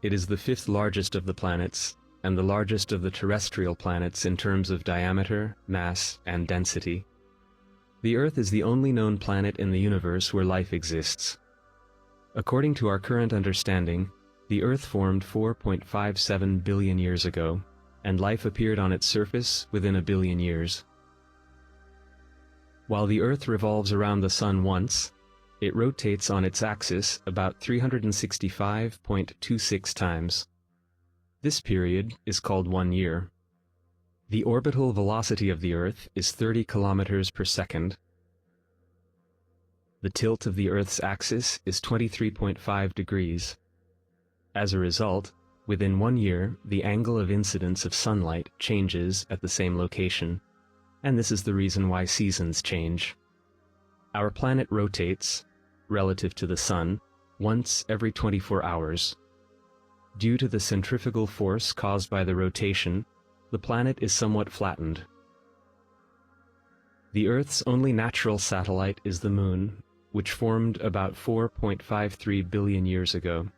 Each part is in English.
It is the fifth largest of the planets, and the largest of the terrestrial planets in terms of diameter, mass, and density. The Earth is the only known planet in the universe where life exists. According to our current understanding, the Earth formed 4.57 billion years ago, and life appeared on its surface within a billion years. While the Earth revolves around the Sun once, it rotates on its axis about 365.26 times. This period is called 1 year. The orbital velocity of the Earth is 30 kilometers per second. The tilt of the Earth's axis is 23.5 degrees. As a result, within 1 year, the angle of incidence of sunlight changes at the same location, and this is the reason why seasons change. Our planet rotates, relative to the Sun, once every 24 hours. Due to the centrifugal force caused by the rotation, the planet is somewhat flattened. The Earth's only natural satellite is the Moon, which formed about 4.53 billion years ago.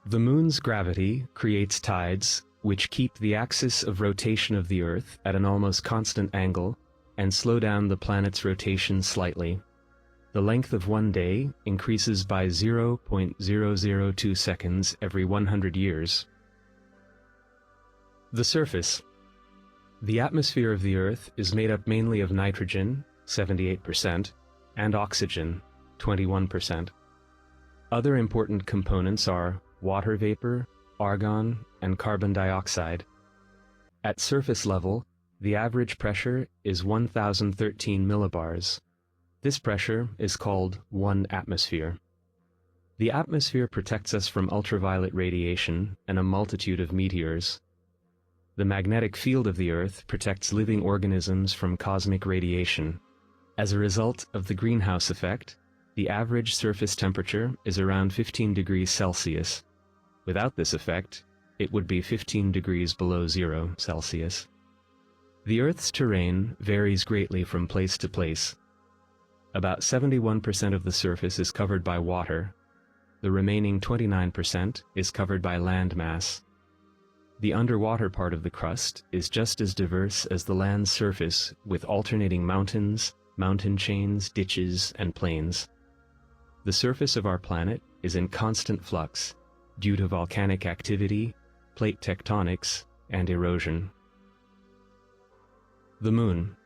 The Moon's gravity creates tides, which keep the axis of rotation of the Earth at an almost constant angle and slow down the planet's rotation slightly. The length of 1 day increases by 0.002 seconds every 100 years. The surface. The atmosphere of the Earth is made up mainly of nitrogen, 78%, and oxygen, 21%. Other important components are water vapor, argon, and carbon dioxide. At surface level, the average pressure is 1013 millibars. This pressure is called 1 atmosphere. The atmosphere protects us from ultraviolet radiation and a multitude of meteors. The magnetic field of the Earth protects living organisms from cosmic radiation. As a result of the greenhouse effect, the average surface temperature is around 15 degrees Celsius. Without this effect, it would be 15 degrees below 0 Celsius. The Earth's terrain varies greatly from place to place. About 71% of the surface is covered by water. The remaining 29% is covered by land mass. The underwater part of the crust is just as diverse as the land's surface, with alternating mountains, mountain chains, ditches, and plains. The surface of our planet is in constant flux due to volcanic activity, plate tectonics, and erosion. The Moon.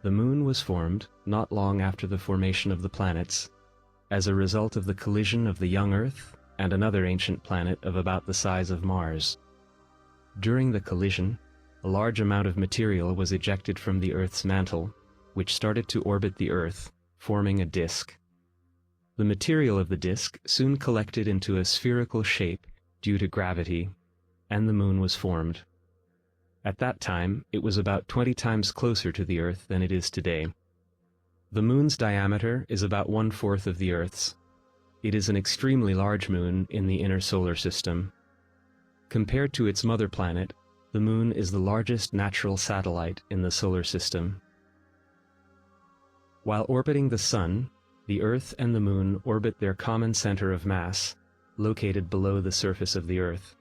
The Moon was formed not long after the formation of the planets, as a result of the collision of the young Earth and another ancient planet of about the size of Mars. During the collision, a large amount of material was ejected from the Earth's mantle, which started to orbit the Earth, forming a disk. The material of the disk soon collected into a spherical shape due to gravity, and the Moon was formed. At that time, it was about 20 times closer to the Earth than it is today. The Moon's diameter is about 1/4 of the Earth's. It is an extremely large moon in the inner solar system. Compared to its mother planet, the Moon is the largest natural satellite in the solar system. While orbiting the Sun, the Earth and the Moon orbit their common center of mass, located below the surface of the Earth.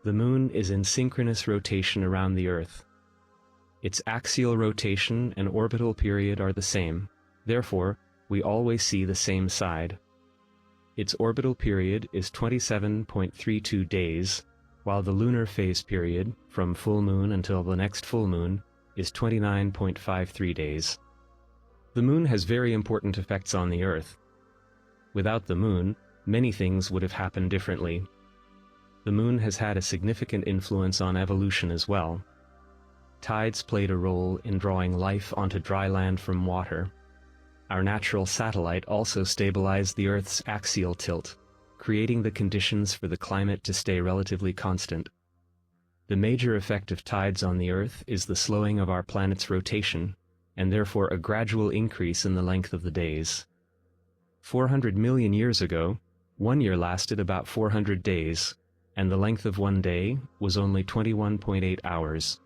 The Moon is in synchronous rotation around the Earth. Its axial rotation and orbital period are the same, therefore, we always see the same side. Its orbital period is 27.32 days, while the lunar phase period, from full moon until the next full moon, is 29.53 days. The Moon has very important effects on the Earth. Without the Moon, many things would have happened differently. The Moon has had a significant influence on evolution as well. Tides played a role in drawing life onto dry land from water. Our natural satellite also stabilized the Earth's axial tilt, creating the conditions for the climate to stay relatively constant. The major effect of tides on the Earth is the slowing of our planet's rotation, and therefore a gradual increase in the length of the days. 400 million years ago, 1 year lasted about 400 days, and the length of 1 day was only 21.8 hours.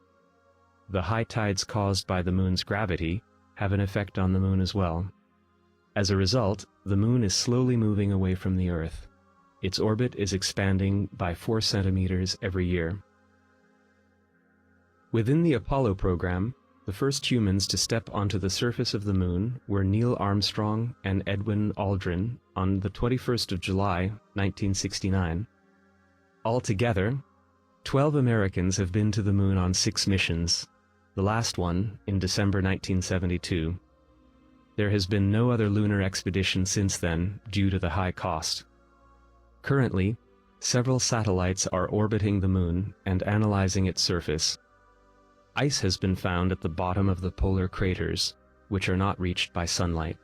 The high tides caused by the Moon's gravity have an effect on the Moon as well. As a result, the Moon is slowly moving away from the Earth. Its orbit is expanding by 4 centimeters every year. Within the Apollo program, the first humans to step onto the surface of the Moon were Neil Armstrong and Edwin Aldrin on the 21st of July, 1969. Altogether, 12 Americans have been to the Moon on 6 missions, the last one in December 1972. There has been no other lunar expedition since then due to the high cost. Currently, several satellites are orbiting the Moon and analyzing its surface. Ice has been found at the bottom of the polar craters, which are not reached by sunlight.